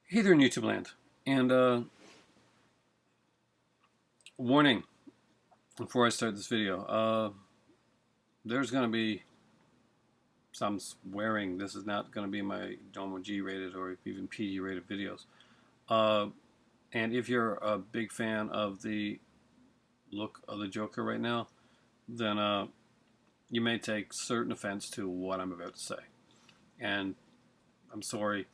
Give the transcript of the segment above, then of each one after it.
Hey there in YouTube land. And warning before I start this video. There's going to be some swearing. This is not going to be my normal G rated or even PG rated videos. Uh, and if you're a big fan of the look of the Joker right now, then you may take certain offense to what I'm about to say. And I'm sorry,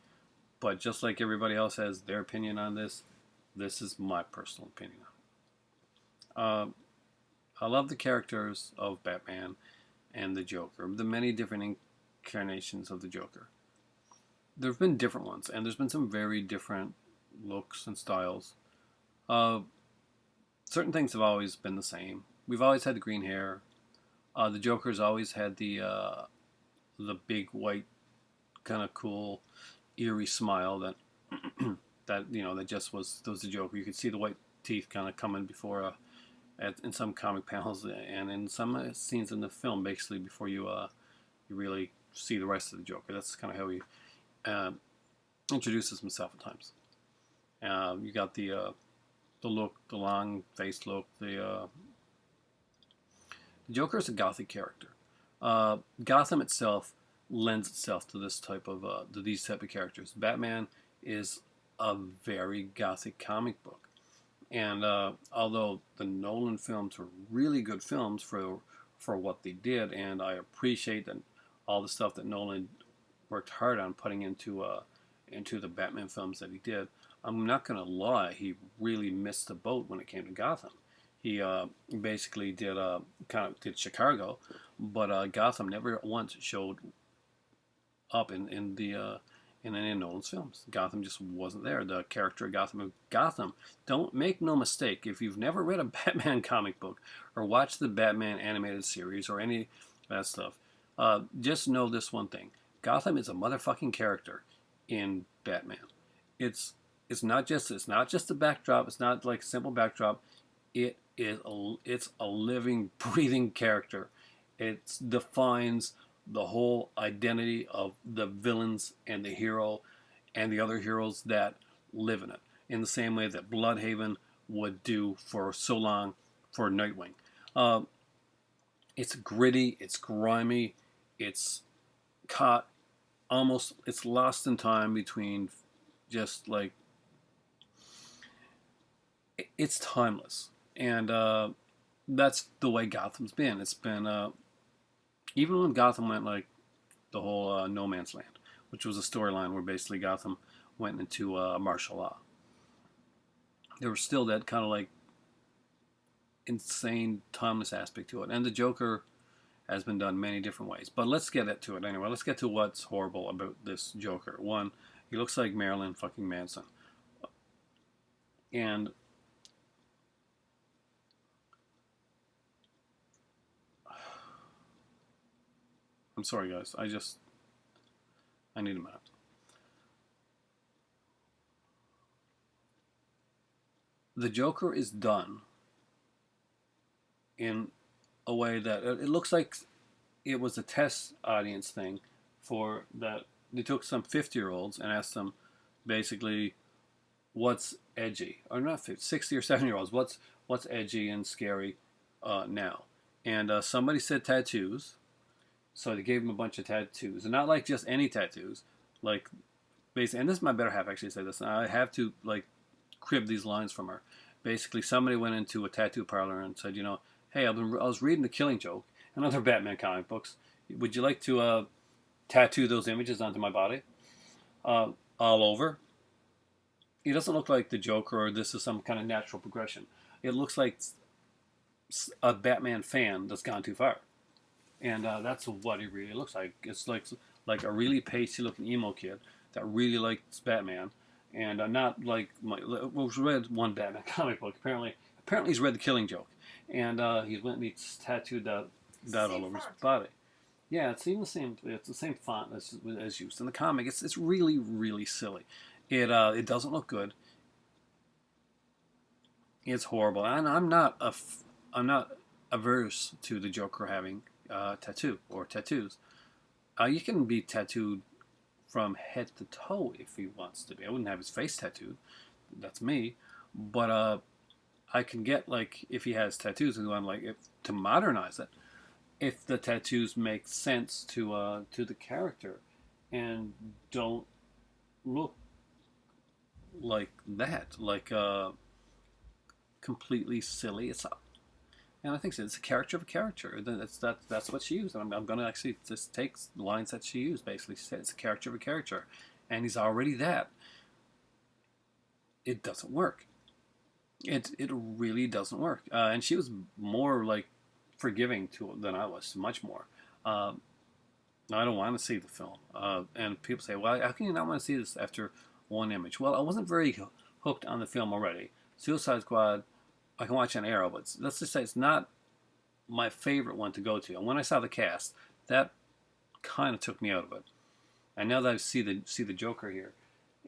but just like everybody else has their opinion on this, this is my personal opinion. Uh, I love the characters of Batman and the Joker, the many different incarnations of the Joker. There have been different ones, and there's been some very different looks and styles. Uh, Certain things have always been the same. We've always had the green hair. The Joker's always had the big white, kind of cool, eerie smile that just was the Joker. You could see the white teeth kind of coming before in some comic panels and in some scenes in the film, basically before you really see the rest of the Joker. That's kind of how he uh, introduces himself at times. You got the look, the long face look. The Joker is a gothic character. Gotham itself lends itself to this type of to these type of characters. Batman is a very gothic comic book. And although the Nolan films were really good films for what they did, and I appreciate that all the stuff that Nolan worked hard on putting into the Batman films that he did, I'm not gonna lie, he really missed the boat when it came to Gotham. He basically did kind of did Chicago, but Gotham never once showed up in any of Nolan's films. Gotham just wasn't there. The character of Gotham. Don't make no mistake. If you've never read a Batman comic book or watched the Batman animated series or any of that stuff, just know this one thing: Gotham is a motherfucking character in Batman. It's it's not just a backdrop. It's not like a simple backdrop. It's a living, breathing character. It defines the whole identity of the villains and the hero and the other heroes that live in it. In the same way that Bloodhaven would do for so long for Nightwing. Uh, it's gritty, it's grimy, it's caught it's lost in time between just like, it's timeless. And that's the way Gotham's been. It's been, even when Gotham went like the whole No Man's Land, which was a storyline where basically Gotham went into martial law. There was still that kind of like insane timeless aspect to it, and the Joker has been done many different ways. But let's get to it anyway. Let's get to what's horrible about this Joker. One, he looks like Marilyn fucking Manson, and I'm sorry guys, I need a minute. The Joker is done in a way that it looks like it was a test audience thing for that. They took some 50-year-olds and asked them basically what's edgy, or not 50, 60 or 70-year-olds, what's edgy and scary now. And somebody said tattoos, so they gave them a bunch of tattoos, and not like just any tattoos, like basically. And this is my better half actually said this. And I have to like crib these lines from her. Basically, somebody went into a tattoo parlor and said, hey, I was reading The Killing Joke and other Batman comic books. Would you like to tattoo those images onto my body, all over? He doesn't look like the Joker, or this is some kind of natural progression. It looks like a Batman fan that's gone too far, and that's what he really looks like. It's like a really pasty looking emo kid that really likes Batman, and not like well, read one Batman comic book. Apparently he's read The Killing Joke, and he went and he tattooed that all over his body. Yeah, it's even the same. It's the same font as used in the comic. It's really really silly. It doesn't look good. It's horrible, and I'm not averse to the Joker having tattoo or tattoos. You can be tattooed from head to toe if he wants to be. I wouldn't have his face tattooed. That's me. But I can get, like, if he has tattoos, and I'm like, if, to modernize it, if the tattoos make sense to the character and don't look like that, like completely silly. And I think so. It's a character of a character. That's what she used. And I'm going to actually just take the lines that she used. Basically, she said it's a character of a character, and he's already that. It doesn't work. It really doesn't work. And she was more like forgiving to than I was, much more. Uh, I don't want to see the film. And people say, well, how can you not want to see this after one image? Well, I wasn't very hooked on the film already. Suicide Squad, I can watch on Arrow, but let's just say it's not my favorite one to go to. And when I saw the cast, that kind of took me out of it. And now that I see the Joker here,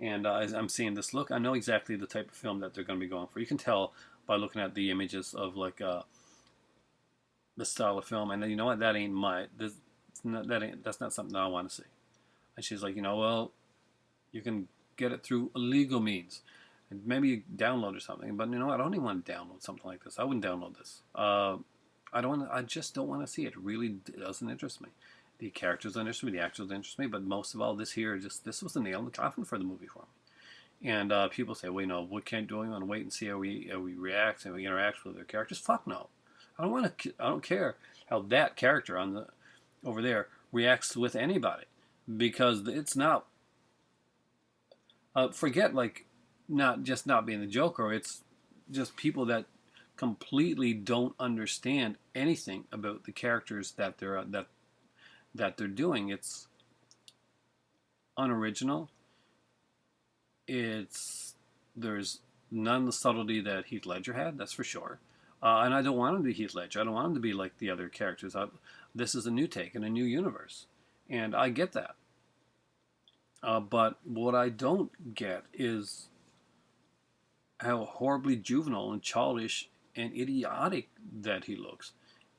and as I'm seeing this look, I know exactly the type of film that they're going to be going for. You can tell by looking at the images of like the style of film, and then, you know what, that ain't my that's not something that I want to see. And she's like, well, you can get it through illegal means, and maybe you download or something. But you know what, I don't even want to download something like this. I wouldn't download this. I don't. I just don't want to see it. It really doesn't interest me. The characters interest me. The actors interest me. But most of all, this was the nail in the coffin for the movie for me. And people say, well, what can't do? We want to wait and see how we react and we interact with their characters. Fuck no. I don't want to. I don't care how that character over there reacts with anybody, because it's not. Forget, like, not being the Joker. It's just people that completely don't understand anything about the characters that they're doing. It's unoriginal. There's none of the subtlety that Heath Ledger had. That's for sure. And I don't want him to be Heath Ledger. I don't want him to be like the other characters. This is a new take in a new universe, and I get that. But what I don't get is how horribly juvenile and childish and idiotic that he looks.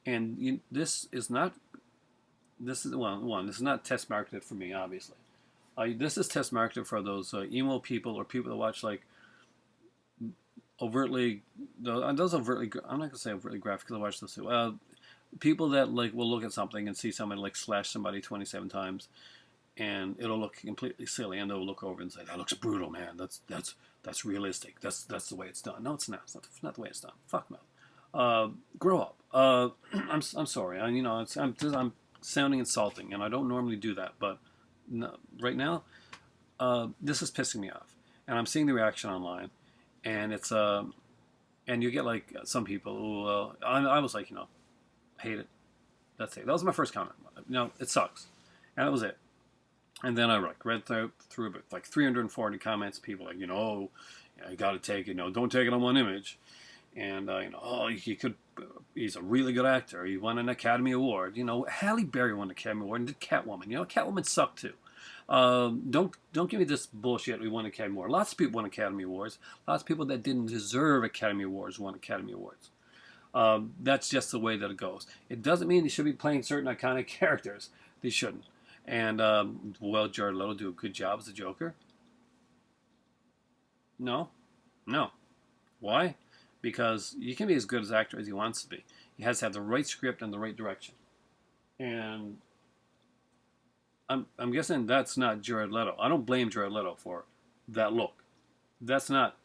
And this is not. This is one. This is not test marketed for me, obviously. This is test marketed for those emo people or people that watch like overtly. Those overtly. I'm not gonna say overtly graphic because I watch this too. People that like will look at something and see somebody like slash somebody 27 times, and it'll look completely silly, and they'll look over and say, "That looks brutal, man. That's realistic. That's the way it's done." No, it's not. It's not the way it's done. Fuck no. Grow up. I'm sorry. I'm sounding insulting, and I don't normally do that, but no, right now, this is pissing me off, and I'm seeing the reaction online, and it's and you get like some people who I was like, hate it. That's it. That was my first comment. It sucks, and that was it. And then I read through about like 340 comments. People like, you got to take it. Don't take it on one image. And he could. He's a really good actor. He won an Academy Award. Halle Berry won an Academy Award and did Catwoman. Catwoman sucked too. Don't give me this bullshit. We won Academy Award. Lots of people won Academy Awards. Lots of people that didn't deserve Academy Awards won Academy Awards. That's just the way that it goes. It doesn't mean they should be playing certain iconic characters. They shouldn't. And will Jared Leto do a good job as the Joker? No. Why? Because you can be as good as an actor as he wants to be. He has to have the right script and the right direction. And I'm guessing that's not Jared Leto. I don't blame Jared Leto for that look. That's not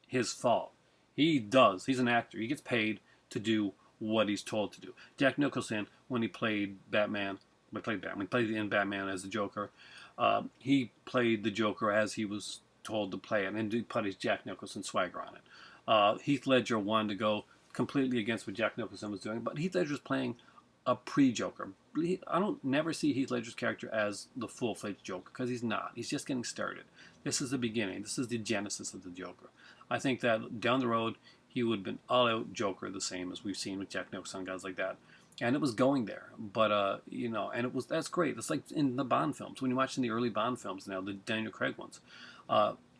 his fault. He's an actor. He gets paid to do what he's told to do. Jack Nicholson, when he played Batman, he played in Batman as the Joker. He played the Joker as he was told to play it, and he put his Jack Nicholson swagger on it. Heath Ledger wanted to go completely against what Jack Nicholson was doing, but Heath Ledger was playing a pre-Joker. I don't never see Heath Ledger's character as the full-fledged Joker, because he's not. He's just getting started. This is the beginning. This is the genesis of the Joker. I think that down the road, he would have been all-out Joker, the same as we've seen with Jack Nicholson, guys like that. And it was going there, but and that's great. It's like in the Bond films. When you're watching the early Bond films now, the Daniel Craig ones,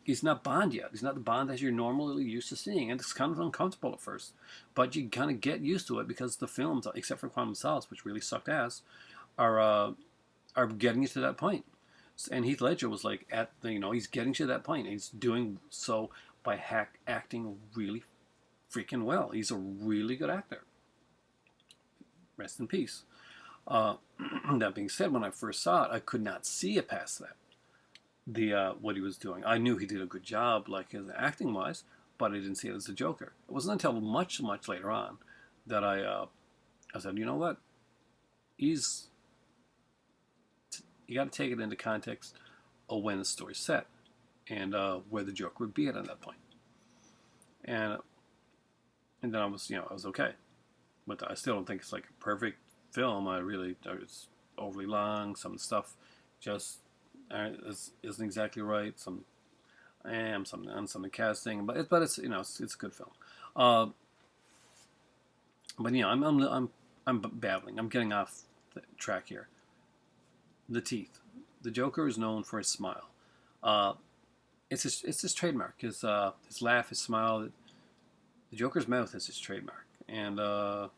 he's not Bond yet. He's not the Bond as you're normally used to seeing, and it's kind of uncomfortable at first. But you kind of get used to it because the films, except for Quantum of Solace, which really sucked ass, are getting you to that point. And Heath Ledger was like at the, he's getting to that point. He's doing so by acting really freaking well. He's a really good actor. Rest in peace. Uh, that being said, when I first saw it, I could not see it past that. What he was doing, I knew he did a good job, like his acting wise, but I didn't see it as a Joker. It wasn't until much later on that I said, you know what, he's you got to take it into context of when the story's set and where the Joker would be at that point. And then I was okay, but I still don't think it's like a perfect film. It's overly long. Some stuff just isn't exactly right. Some on the casting, but it's it's a good film. Uh, but I'm babbling. I'm getting off the track here. The teeth. The Joker is known for his smile. Uh, it's his trademark. His laugh, his smile. The Joker's mouth is his trademark, and I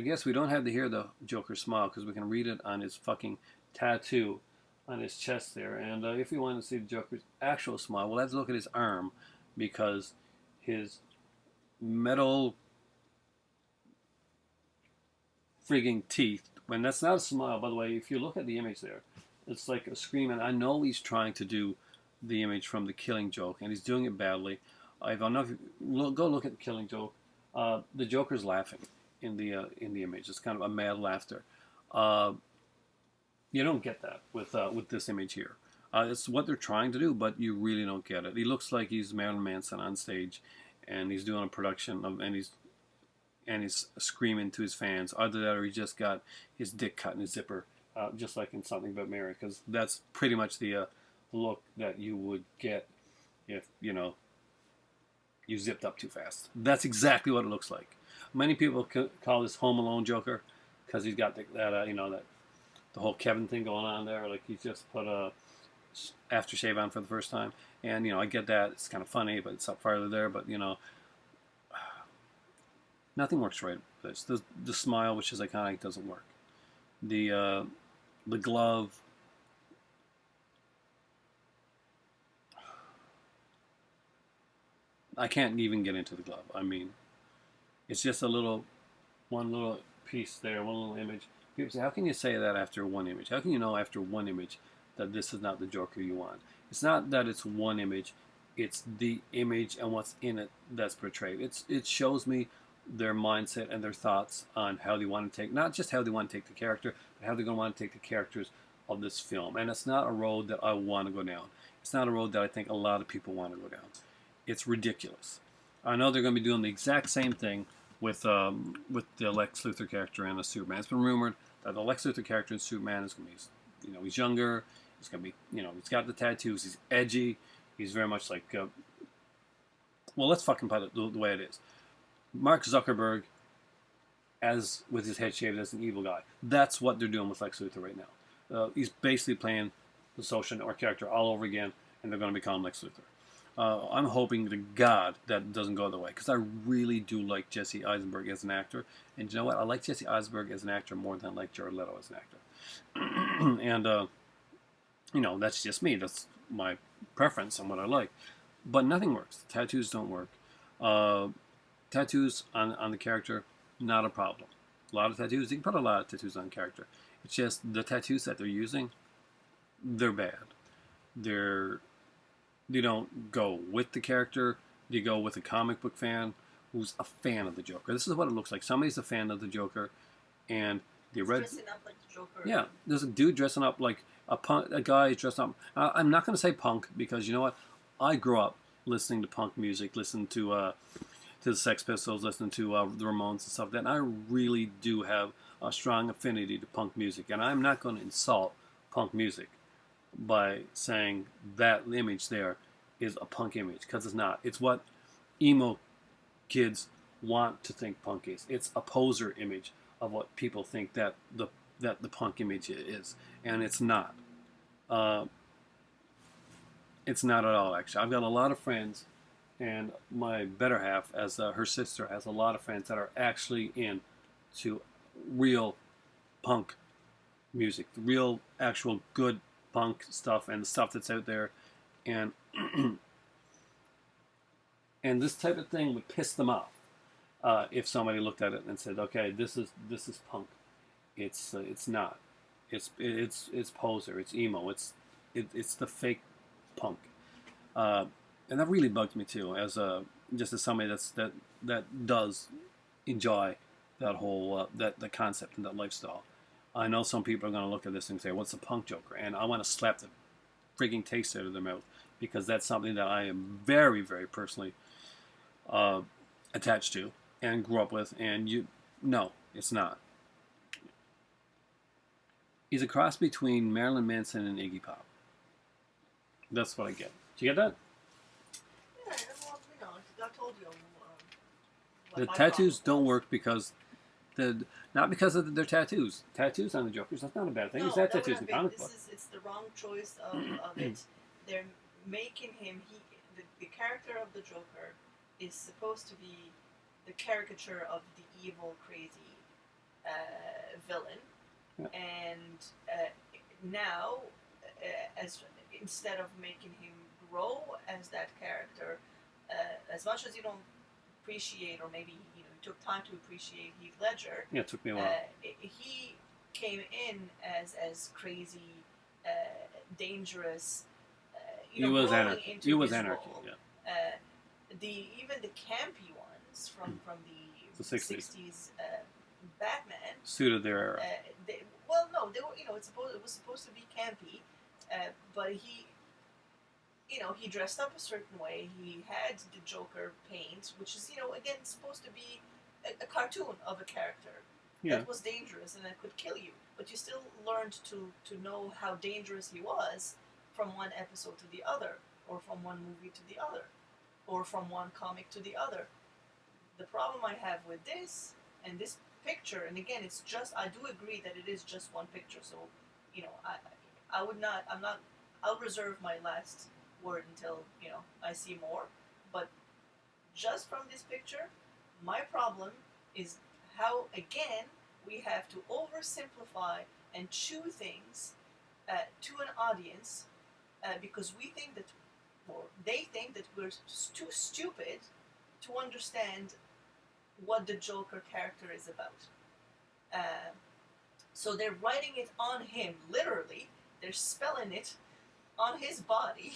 guess we don't have to hear the Joker smile because we can read it on his fucking tattoo on his chest there. And if we want to see the Joker's actual smile, we'll have to look at his arm because his metal frigging teeth, when that's not a smile, by the way, if you look at the image there, it's like a scream. And I know he's trying to do the image from The Killing Joke, and he's doing it badly. I don't know if you go look at The Killing Joke. The Joker's laughing in the image. It's kind of a mad laughter. You don't get that with this image here. It's what they're trying to do, but you really don't get it. He looks like he's Marilyn Manson on stage, and he's doing a production and he's screaming to his fans. Either that, or he just got his dick cut in his zipper, just like in Something But Mary, because that's pretty much the look that you would get if you zipped up too fast. That's exactly what it looks like. Many people call this Home Alone Joker because he's got that the whole Kevin thing going on there. Like he's just put a aftershave on for the first time, and I get that it's kind of funny, but it's up farther there. But nothing works right. It's the smile, which is iconic, doesn't work. The glove. I can't even get into the glove. I mean, it's just one little piece there, one little image. People say, how can you say that after one image? How can you know after one image that this is not the Joker you want? It's not that it's one image. It's the image and what's in it that's portrayed. It shows me their mindset and their thoughts on how they want to take, not just how they want to take the character, but how they're going to want to take the characters of this film. And it's not a road that I want to go down. It's not a road that I think a lot of people want to go down. It's ridiculous. I know they're going to be doing the exact same thing with the Lex Luthor character and the Superman. It's been rumored that the Lex Luthor character in Superman is going to be, he's younger. He's going to be, he's got the tattoos. He's edgy. He's very much like, well, let's fucking put it the way it is. Mark Zuckerberg, as with his head shaved as an evil guy. That's what they're doing with Lex Luthor right now. He's basically playing the social network character all over again, and they're going to become Lex Luthor. I'm hoping to God that doesn't go the way, because I really do like Jesse Eisenberg as an actor. And you know what? I like Jesse Eisenberg as an actor more than I like Jared Leto as an actor. And, that's just me. That's my preference and what I like. But nothing works. Tattoos don't work. Tattoos on the character, not a problem. A lot of tattoos, you can put a lot of tattoos on character. It's just the tattoos that they're using, they're bad. They don't go with the character. They go with a comic book fan who's a fan of the Joker. This is what it looks like. Somebody's a fan of the Joker, and dressing up like the Joker. Yeah, there's a dude dressing up like a guy dressed up. I'm not going to say punk because you know what? I grew up listening to punk music, listening to the Sex Pistols, listening to the Ramones and stuff like that. And I really do have a strong affinity to punk music, and I'm not going to insult punk music by saying that image there is a punk image, because it's not. It's what emo kids want to think punk is. It's a poser image of what people think that the punk image is, and it's not. It's not at all, actually. I've got a lot of friends, and my better half, as her sister, has a lot of friends that are actually into real punk music, the real, actual good punk stuff, and the stuff that's out there, and and this type of thing would piss them off if somebody looked at it and said, "Okay, this is punk. It's not. It's poser. It's emo. It's the fake punk." And that really bugs me too, as just as somebody that does enjoy that whole that the concept and that lifestyle. I know some people are going to look at this and say, "What's a punk joker?" And I want to slap the freaking taste out of their mouth, because that's something that I am very, very personally uh, attached to and grew up with. And no, it's not. He's a cross between Marilyn Manson and Iggy Pop. That's what I get. Do you get that? Yeah, well, I told you what The my tattoos problem don't was. work because not because of their tattoos. Tattoos on the Jokers, that's not a bad thing. He's No, had that would tattoos in have the been. comic book. It's the wrong choice of it. They're making him the character of the Joker is supposed to be the caricature of the evil, crazy villain, Yeah. and now as instead of making him grow as that character, as much as you don't appreciate, or maybe you took time to appreciate Heath Ledger, Yeah, it took me a while. he came in as crazy, dangerous, He was growing anarchy. into He was his anarchy. role. Yeah, Even the campy ones from the the 60s. 60s Batman, Suited their era. well, no, they were, it was supposed to be campy, but he dressed up a certain way. He had the Joker paint, which is, again, supposed to be a cartoon of a character Yeah, that was dangerous and that could kill you. But you still learned to know how dangerous he was from one episode to the other, or from one movie to the other, or from one comic to the other. The problem I have with this and this picture, and again, it's just, I do agree that it is just one picture, so, I would not, I'm not, I'll reserve my last word until, I see more. But just from this picture, my problem is how, again, we have to oversimplify and chew things to an audience, because we think that, or they think that we're too stupid to understand what the Joker character is about. Uh, so they're writing it on him, literally. They're spelling it on his body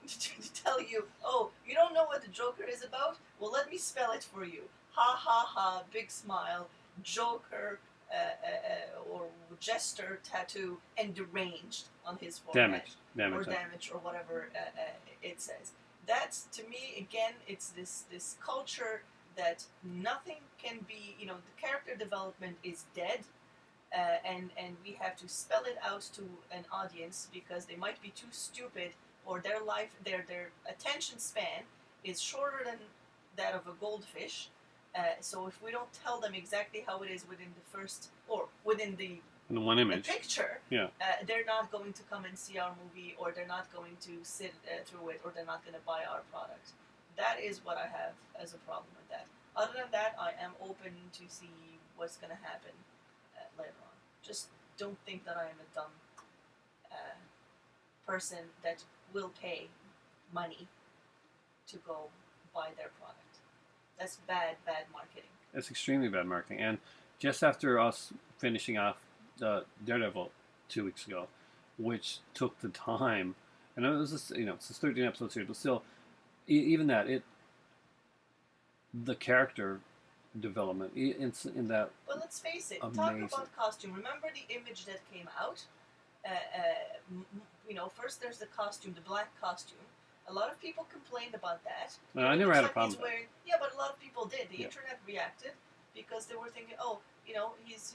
to tell you, oh, you don't know what the Joker is about? Well, let me spell it for you. Ha ha ha, big smile, Joker, or jester tattoo, and deranged on his forehead. Or damage, or whatever it says. That's, to me, again, it's this culture that nothing can be, the character development is dead, and we have to spell it out to an audience because they might be too stupid, or their attention span is shorter than that of a goldfish. So if we don't tell them exactly how it is within the first, or within the one image, the picture, yeah, they're not going to come and see our movie, or they're not going to sit through it, or they're not going to buy our product. That is what I have as a problem with that. Other than that, I am open to see what's going to happen later on. Just don't think that I am a dumb person that will pay money to go buy their product. That's bad marketing. It's extremely bad marketing. And just after us finishing off Daredevil 2 weeks ago, which took the time, and it was just, it's a 13 episode series, but still, even that, the character development in that. But let's face it. Amazing. Talk about costume. Remember the image that came out? First there's the costume, the black costume. A lot of people complained about that. I never had a problem with that. Yeah, but a lot of people did. The Yeah. internet reacted because they were thinking, oh, he's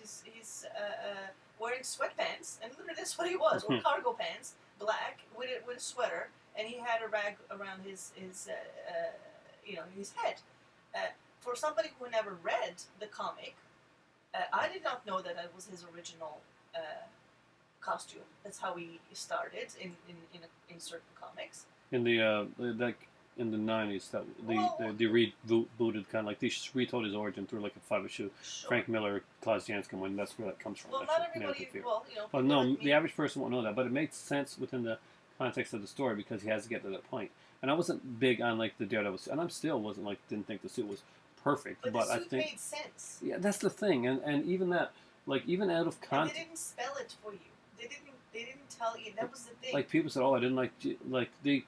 wearing sweatpants, and literally that's what he was, or cargo pants, black with a sweater, and he had a rag around his head. For somebody who never read the comic, I did not know that was his original costume. That's how he started in certain comics. In the in the '90s that Well, they rebooted kind of like they retold his origin through like a 5 issue sure. Frank Miller, Klaus Janskin one. That's where that comes from. Well, not Actually, Narrative everybody. Fear. Well, you know, But people no, like the me. average person won't know that. But it makes sense within the context of the story because he has to get to that point. And I wasn't big on like the Daredevil, and I'm still wasn't like didn't think the suit was perfect. But the But I suit think made sense, yeah, that's the thing. And even that like even out of and they context. didn't spell it for you. They didn't. They didn't tell you. That was the thing. Like people said, "Oh, I didn't like they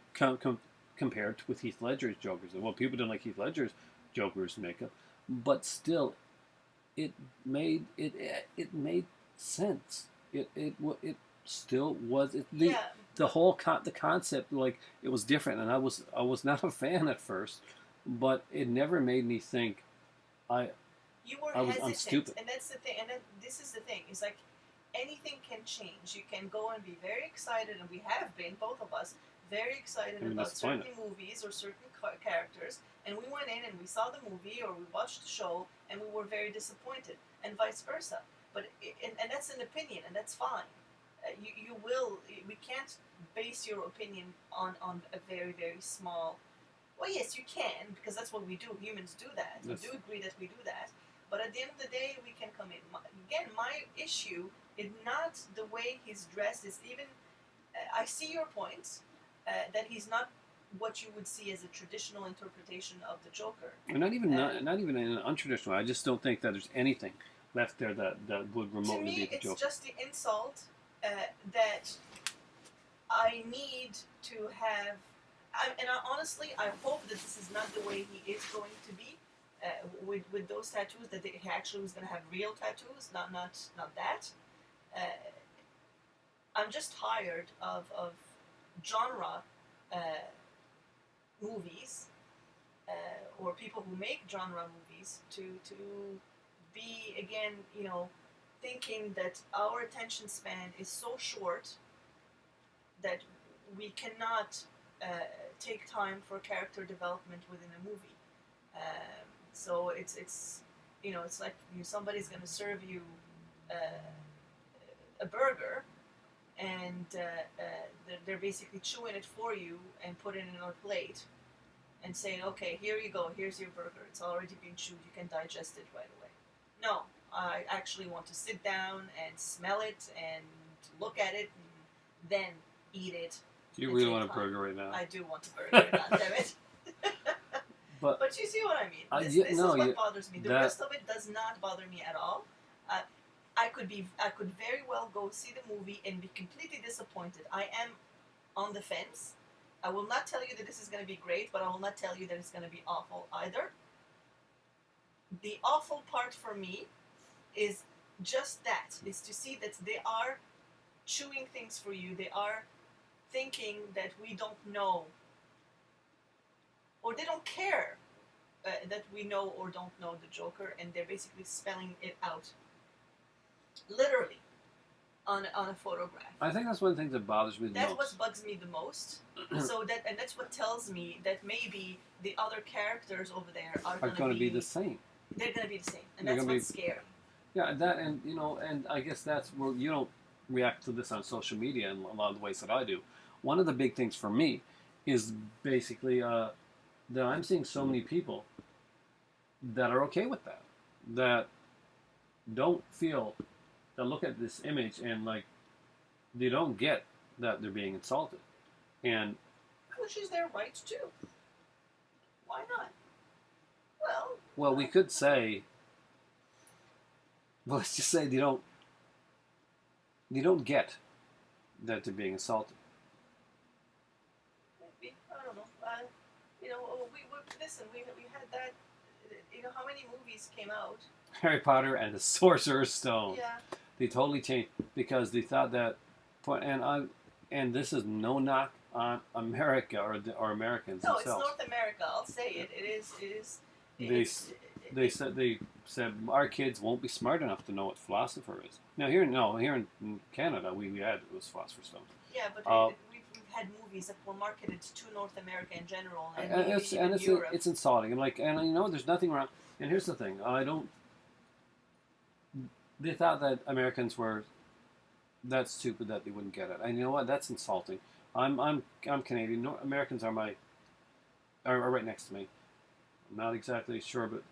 compared with Heath Ledger's Joker's." Well, people didn't like Heath Ledger's Joker's makeup, but still, it made sense. It still was Yeah, the but whole the concept like it was different, and I was not a fan at first, but it never made me think I you were I'm hesitant, stupid. and that's the thing. And then this is the thing. It's like anything can change. You can go and be very excited, and we have been, both of us, very excited I mean, about disappointed. certain movies or certain characters, and we went in and we saw the movie or we watched the show, and we were very disappointed, and vice versa. But and that's an opinion, and that's fine. You will. We can't base your opinion on a very small. Well, yes, you can, because that's what we do. Humans do that. We Yes. do agree that we do that. But at the end of the day, we can come in. Again, my issue is not the way he's dressed. Is even I see your point that he's not what you would see as a traditional interpretation of the Joker. And not even Um, not even in an untraditional way. I just don't think that there's anything left there that would to remotely be me, the it's Joker. just the insult that I need to have. And honestly, I hope that this is not the way he is going to be with those tattoos. That he actually was going to have real tattoos, not that. Uh, I'm just tired of genre uh, movies or people who make genre movies to be again, thinking that our attention span is so short that we cannot uh, take time for character development within a movie. So it's it's like somebody's going to serve you uh, a burger, and they're basically chewing it for you and putting it on a plate and saying, "Okay, here you go. Here's your burger. It's already been chewed. You can digest it right away." No, I actually want to sit down and smell it and look at it and then eat it. You and really take want a time. burger right now. I do want a burger. God damn it. But But you see what I mean. This, yeah, this no, is what you, bothers me. The that rest of it does not bother me at all. Uh, I could very well go see the movie and be completely disappointed. I am on the fence. I will not tell you that this is going to be great, but I will not tell you that it's going to be awful either. The awful part for me is just that, is to see that they are chewing things for you. They are thinking that we don't know, or they don't care that we know or don't know the Joker, and they're basically spelling it out, literally, on a photograph. I think that's one of the things that bothers me the That's most. what bugs me the most. And that's what tells me that maybe the other characters over there are Are going going to to be the same. They're going to be the same, and They're that's going to what's be scary. yeah that and and I guess that's where you don't react to this on social media in a lot of the ways that I do. One of the big things for me is basically that I'm seeing so many people that are okay with that, that don't feel that look at this image and like they don't get that they're being insulted, and Which is their right too. Why not? Well, well we could say well, let's just say they don't get that they're being insulted. maybe I don't know. We listen. We had that. How many movies came out? Harry Potter and the Sorcerer's Stone. Yeah. They totally changed because they thought that, and this is no knock on America or Americans No, it's themselves. North America. I'll say it. It is. It is. They It's. they said our kids won't be smart enough to know what philosopher is. Now here in Canada we had it was Philosopher's Stone. Yeah, but we've had movies that were marketed to North America in general, and maybe even Europe. It's insulting. I'm like, and there's nothing wrong. And here's the thing, I don't. They thought that Americans were that stupid that they wouldn't get it. And you know what? That's insulting. I'm Canadian. Americans are my are right next to me. I'm not exactly sure, but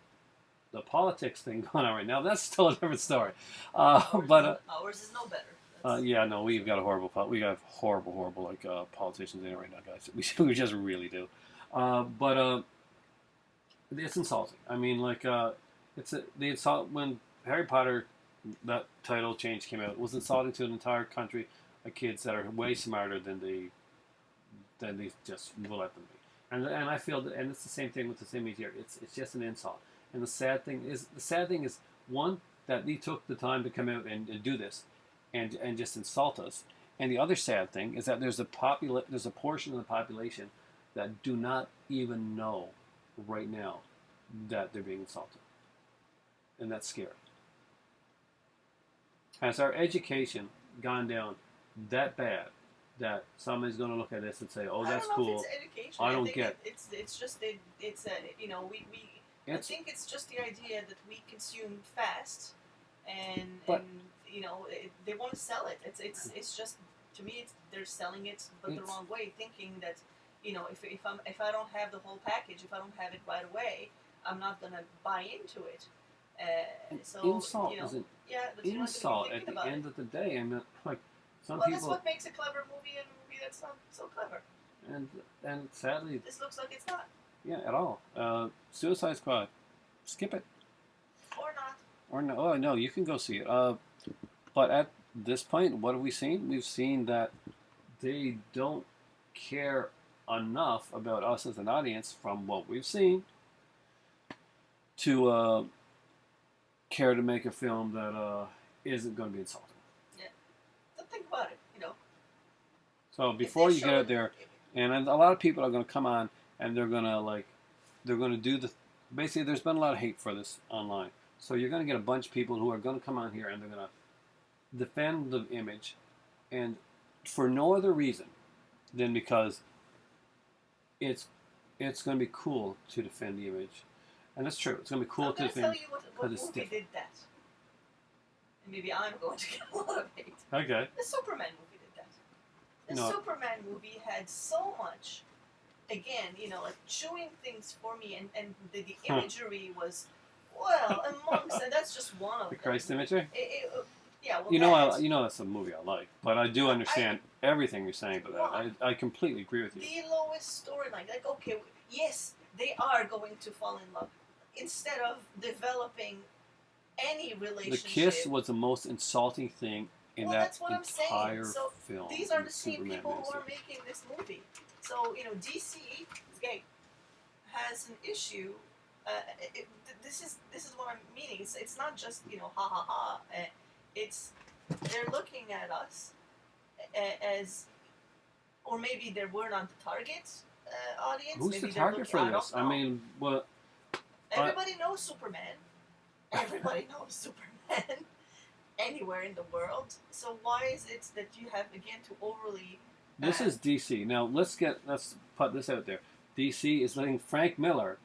the politics thing going on right now, that's still a different story. But Ours is no better. yeah, no, we've got a we got horrible like politicians in it right now, guys. We just really do. But it's insulting. I mean, like the insult when Harry Potter that title change came out was insulting to an entire country of kids that are way smarter than they just will let them be. And I feel that, and it's the same thing with this image here. It's just an insult. And the sad thing is one that they took the time to come out and do this, and just insult us. And the other sad thing is that there's a portion of the population that do not even know right now that they're being insulted, and that's scary. Has our education gone down that bad that somebody's going to look at this and say, "Oh, that's cool"? It's education. I don't think get. It's just it's you know we I It's think it's just the idea that we consume fast, and But- and you know they want to sell it. It's just to me they're selling it but the wrong way, thinking that you know if I don't have the whole package, if I don't have it right away, I'm not gonna buy into it. So insult you know, isn't yeah, but you're not insult gonna be at thinking the about end it. of the day. I mean, like some Well, that's people, what makes a clever movie and a movie that's not so clever. and sadly, This looks like it's not, yeah, at all. Suicide Squad, skip it or not. or no. Oh no, you can go see it. But at this point, what have we seen? We've seen that they don't care enough about us as an audience from what we've seen to care to make a film that isn't going to be insulting. Yeah. So think about it. You know, So before you get out there, and a lot of people are going to come on and they're going to do the. Basically, there's been a lot of hate for this online. So you're going to get a bunch of people who are going to come on here and they're going to defend the image, and for no other reason than because it's going to be cool to defend the image, and that's true. It's going to be cool I'm to going to defend. tell you what it's movie different. did that. And maybe I'm going to get a lot of hate. Okay. The Superman movie did that. The No. Superman movie had so much, again, you know, like chewing things for me, and the imagery was, well, amongst, and that's just one of The them. Christ imagery. Yeah, well, You know that's a movie I like, but I do understand everything you're saying about that. I completely agree with you. The lowest storyline, like, okay, yes, they are going to fall in love. Instead of developing any relationship. The kiss was the most insulting thing in that that's what I'm entire saying. So film. these are the same Superman people who miniseries. are making this movie. So you know, DC is gay, has an issue. This is what I'm meaning. It's not just you know ha ha ha. It's they're looking at us as, or maybe they were not the target audience. Who's maybe the they're target looking, for this? I mean, well, everybody knows Superman. Everybody knows Superman anywhere in the world. So why is it that you have again to overly? This is DC. Now let's put this out there. DC is letting Frank Miller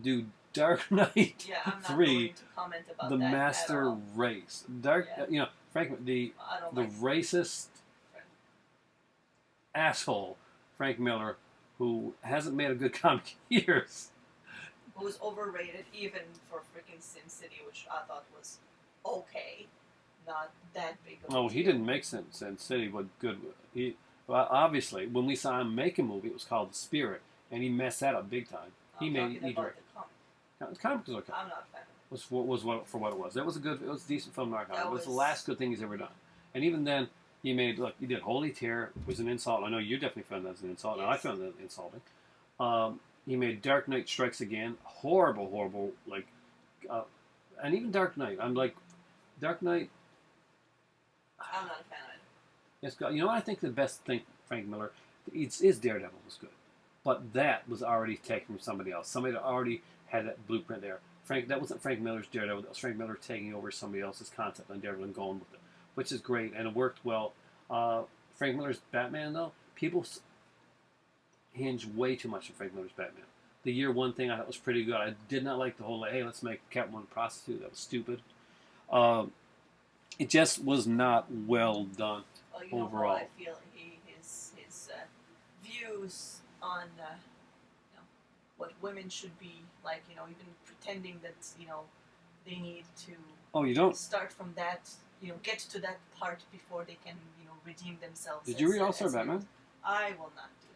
do Dark Knight Yeah, I'm not 3, going to comment about the that master at all. race. Yeah. You know, Frank the I don't the like racist asshole Frank Miller, who hasn't made a good comic in years. who was overrated even for freaking Sin City, which I thought was okay, not that big of a Oh, he deal. didn't make Sin City, but good. Well, obviously, when we saw him make a movie, it was called The Spirit, and he messed that up big time. I'm He talking about directed. the comic. The comic was okay. I'm not a fan. For what it was. It was a decent film. It That was the was- last good thing he's ever done. And even then, he did Holy Terror, was an insult. I know you definitely found that as an insult, and I Yes. found that insulting. He made Dark Knight Strikes Again, horrible, like, and even Dark Knight. I'm like, Dark Knight. I'm not a fan of it. It's got, you know what I think the best thing Frank Miller is Daredevil was good, but that was already taken from somebody else. Somebody that already had that blueprint there. That wasn't Frank Miller's Daredevil. That was Frank Miller taking over somebody else's concept on Daredevil and going with it, which is great and it worked well. Frank Miller's Batman though, people hinge way too much on Frank Miller's Batman. The Year One thing I thought was pretty good. I did not like the whole hey let's make Catwoman a prostitute. That was stupid. It just was not well done. Well, you know Overall. how I feel. His views on you know, women should be like, even pretending that they need to Oh, you don't? start from that, get to that part before they can redeem themselves. Did you read All-Star as Batman? heroes. I will not do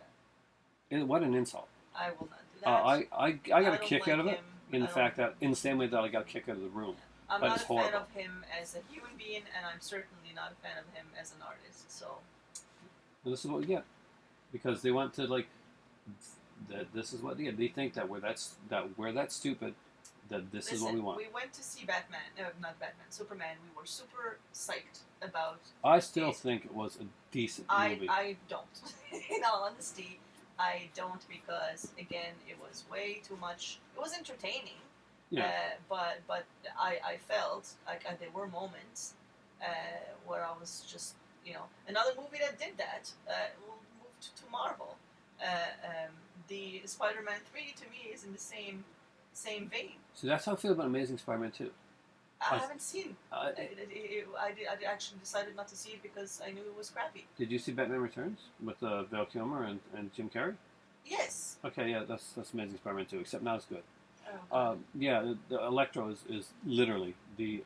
that. What an insult. I will not do that. I got a don't kick like out of it him. in the I fact that, in the same way that I got a kick out of The Room. I'm But not it's a fan horrible. of him as a human being, and I'm certainly not a fan of him as an artist. So And this is what we get. Because they want to, like, this is what they get. They think that we're that stupid, that this is what we want. We went to see Batman, not Batman, Superman. We were super psyched about. I still think it was a decent movie. I don't. In all honesty, I don't, because again, it was way too much. It was entertaining, Yeah. but I felt like there were moments where I was just another movie that did that. Moved to Marvel. The Spider-Man 3 to me is in the same vein. So that's how I feel about Amazing Spider-Man 2. I haven't seen. I I actually decided not to see it because I knew it was crappy. Did you see Batman Returns with Val Kilmer and Jim Carrey? Yes. Okay, yeah, that's Amazing Spider-Man 2, except not as good. Oh, Yeah, the Electro is literally the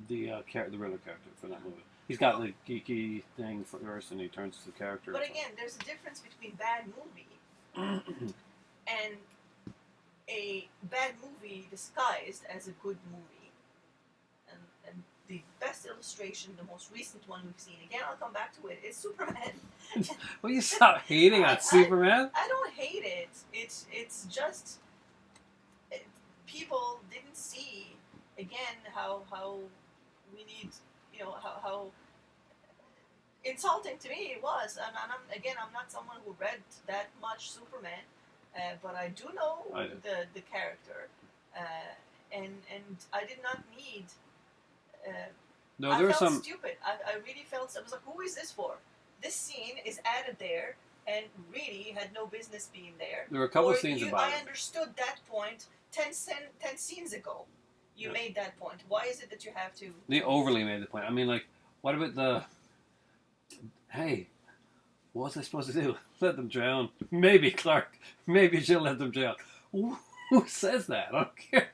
Riddler character for that movie. He's got the geeky thing first, and he turns to the character. but again, there's a difference between bad movie and a bad movie disguised as a good movie. And the best illustration, the most recent one we've seen, again, I'll come back to it, is Superman. Will you stop hating on Superman? I don't hate it. It's just people didn't see again how we need how insulting to me it was. And I'm not someone who read that much Superman, but I do know the character, and I did not need. No, I there felt was some. stupid. I really felt. I was like, who is this for? This scene is added there and really had no business being there. There were a couple of scenes about I it. understood that point 10 scenes ago. You made that point. Why is it that you have to... They overly made the point. I mean, like, what about the... Hey, what was I supposed to do? Let them drown. Maybe, Clark. Maybe you should let them drown. Who says that? I don't care.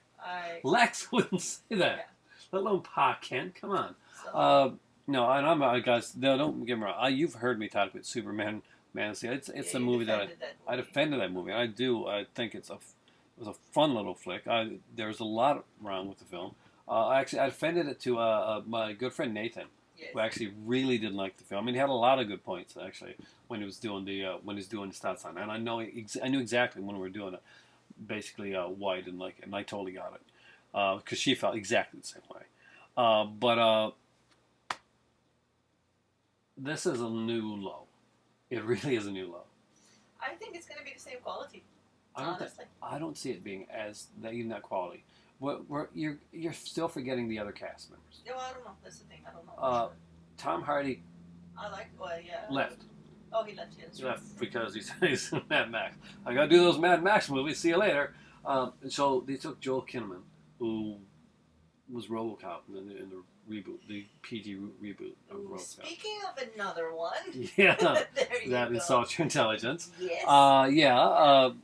Lex wouldn't say that. Yeah. Let alone Pa Kent. Come on. So, No, and guys, no, don't get me wrong. You've heard me talk about Superman, Man of Steel. It's a movie that I defended that movie. I do. I think it was a fun little flick. There's a lot wrong with the film. I defended it to my good friend Nathan, who actually really didn't like the film. I mean, he had a lot of good points actually when he was doing the stats on it. And I knew exactly when we were doing it, basically why I didn't like it, and I totally got it because she felt exactly the same way. But this is a new low. It really is a new low. I think it's going to be the same quality. I don't see it being even that quality. You're still forgetting the other cast members. No, I don't know. That's the thing. I don't know. Tom Hardy left. Oh, he left. Yes. He left because he's in Mad Max. I gotta do those Mad Max movies. See you later. And so they took Joel Kinnaman, who was RoboCop in the reboot, the PG reboot of RoboCop. Speaking of another one. Yeah, there you that go. insults your intelligence. Yes.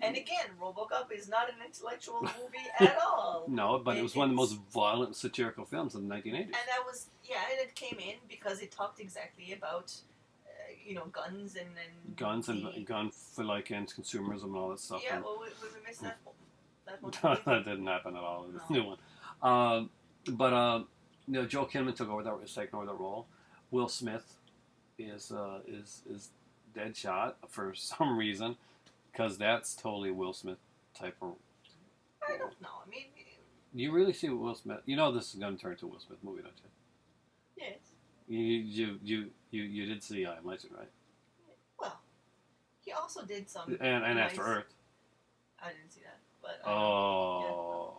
And again, RoboCop is not an intellectual movie at all. No, but it was one of the most violent satirical films of the 1980s. And that was, and it came in because it talked exactly about, guns and gun for consumerism and all that stuff. Yeah, well, we missed that one. That didn't happen at all in this new one. But Joel Kinnaman took over that role. Will Smith is Deadshot for some reason, because that's totally Will Smith type of. I don't know. I mean, you really see Will Smith. You know this is going to turn into a Will Smith movie, don't you? Yes. You did see I Am Legend, right? Well, he also did some. And After Earth. I didn't see that, but. Oh.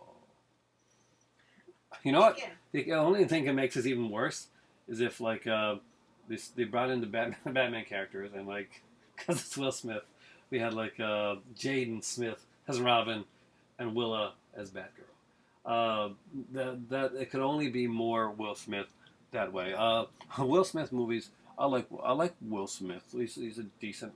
You know what? Again. The only thing that makes this even worse is if they brought in the Batman characters, and because it's Will Smith, we had Jaden Smith as Robin and Willa as Batgirl. That it could only be more Will Smith that way. Will Smith movies, I like Will Smith. He's a decent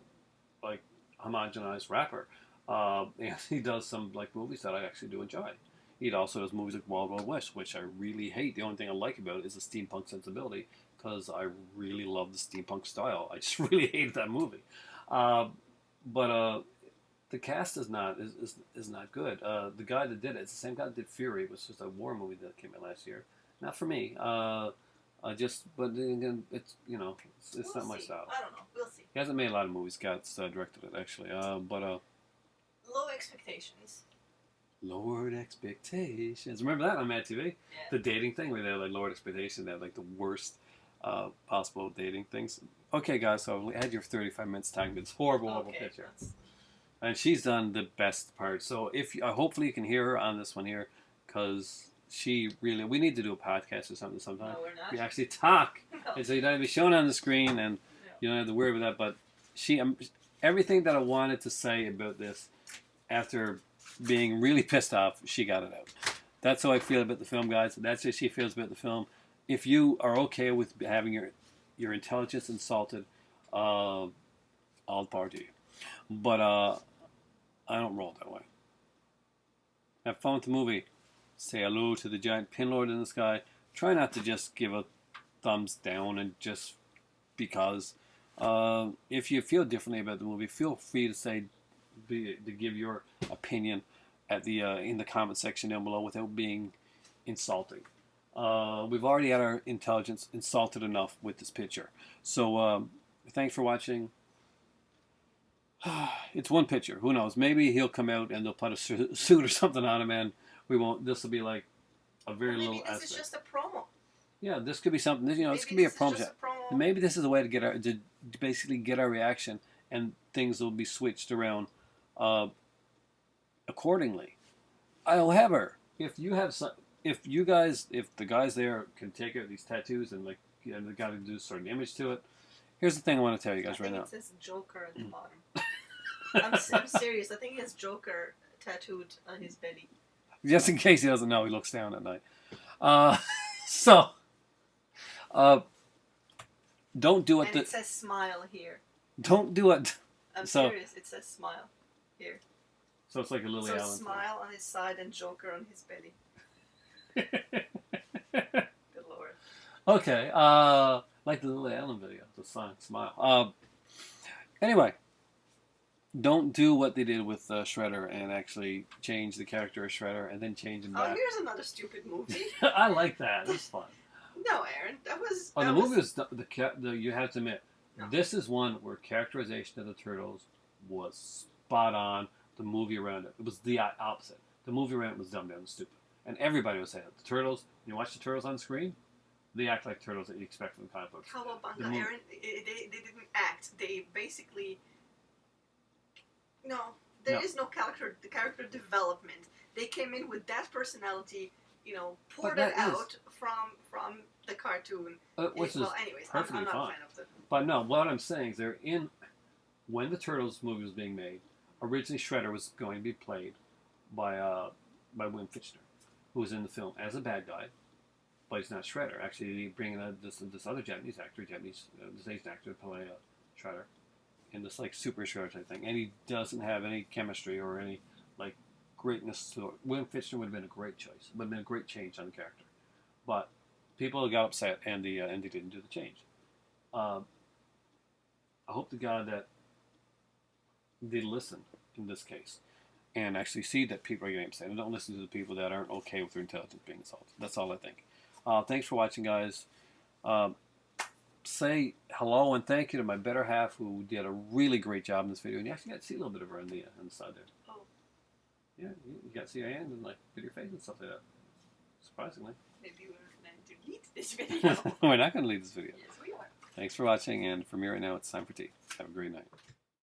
homogenized rapper. And he does some like movies that I actually do enjoy. He also does movies like Wild Wild West, which I really hate. The only thing I like about it is the steampunk sensibility, because I really love the steampunk style. I just really hate that movie. Uh, but the cast is not good. The guy that did it, it's the same guy that did Fury. It was just a war movie that came out last year. Not for me. But then again, it's it's We'll not my see. style. I don't know. We'll see. He hasn't made a lot of movies. Scott's directed it actually. But Low expectations. lowered expectations. Remember that on Mad TV? Yeah. The dating thing where they had like lowered expectations. They had like the worst possible dating things. Okay, guys. So I had your 35 minutes time. It's horrible Okay. picture. And she's done the best part. So if hopefully you can hear her on this one here, because she really, we need to do a podcast or something sometime. No, we're not. We actually talk, No. and so you don't have to be shown on the screen, and you don't have to worry about that. But she, everything that I wanted to say about this, after being really pissed off, she got it out. That's how I feel about the film, guys. That's how she feels about the film. If you are okay with having your intelligence insulted, all power to you. But I don't roll that way. Have fun with the movie. Say hello to the giant pin lord in the sky. Try not to just give a thumbs down and just because. If you feel differently about the movie, feel free to give your opinion at the in the comment section down below without being insulting. We've already had our intelligence insulted enough with this picture. So thanks for watching. It's one picture. Who knows? Maybe he'll come out and they'll put a suit or something on him, and we won't. This will be like a very Maybe little this aspect. is just a promo. Yeah, this could be something. This Maybe could be a this is promo just shot. a promo. Maybe this is a way to to basically get our reaction, and things will be switched around accordingly. However, if you have some, if the guys there can take out these tattoos and like they got to do a certain image to it. Here's the thing I want to tell you guys right now. It says Joker at the bottom. I'm serious. I think he has Joker tattooed on his belly. Just in case he doesn't know, he looks down at night. So, don't do it. And it says smile here. Don't do it. I'm So- serious. It says smile here. So it's like a Lily So Allen. smile on his side and Joker on his belly. Good lord. Okay. Like the Lily Allen video, the sign, smile. Anyway, don't do what they did with Shredder and actually change the character of Shredder and then change him Oh, back. here's another stupid movie. I like that. It's fun. No, Aaron, that was. Oh, that the was, movie was you have to admit, No. this is one where characterization of the turtles was spot on. The movie around it was the opposite. The movie around it was dumbed down and stupid, and everybody was saying it. The turtles. When you watch the turtles on screen, they act like turtles that you expect from comic books. Cowabunga, the movie- Aaron. They didn't act. They basically. No, there No. is no character development. They came in with that personality, poured that it is- out from the cartoon. Which is Well, anyways, I'm perfectly not fine. a fan of them. But no, what I'm saying is they're in when the Turtles movie was being made. Originally, Shredder was going to be played by William Fichtner, who was in the film as a bad guy, but he's not Shredder. Actually, bringing this other Japanese this Asian actor to play Shredder in this like super Shredder type thing, and he doesn't have any chemistry or any like greatness to it. William Fichtner would have been a great choice, would have been a great change on the character, but people got upset and they didn't do the change. I hope to God that they listen in this case and actually see that people are getting upset and don't listen to the people that aren't okay with their intelligence being assaulted. That's all I think. Thanks for watching, guys. Say hello and thank you to my better half who did a really great job in this video. And you actually got to see a little bit of her on the side there. Oh. Yeah, you got to see her hand and like bit your face and stuff like that. Surprisingly. Maybe we're going to delete this video. We're not going to leave this video. Yes, we are. Thanks for watching, and for me right now, it's time for tea. Have a great night.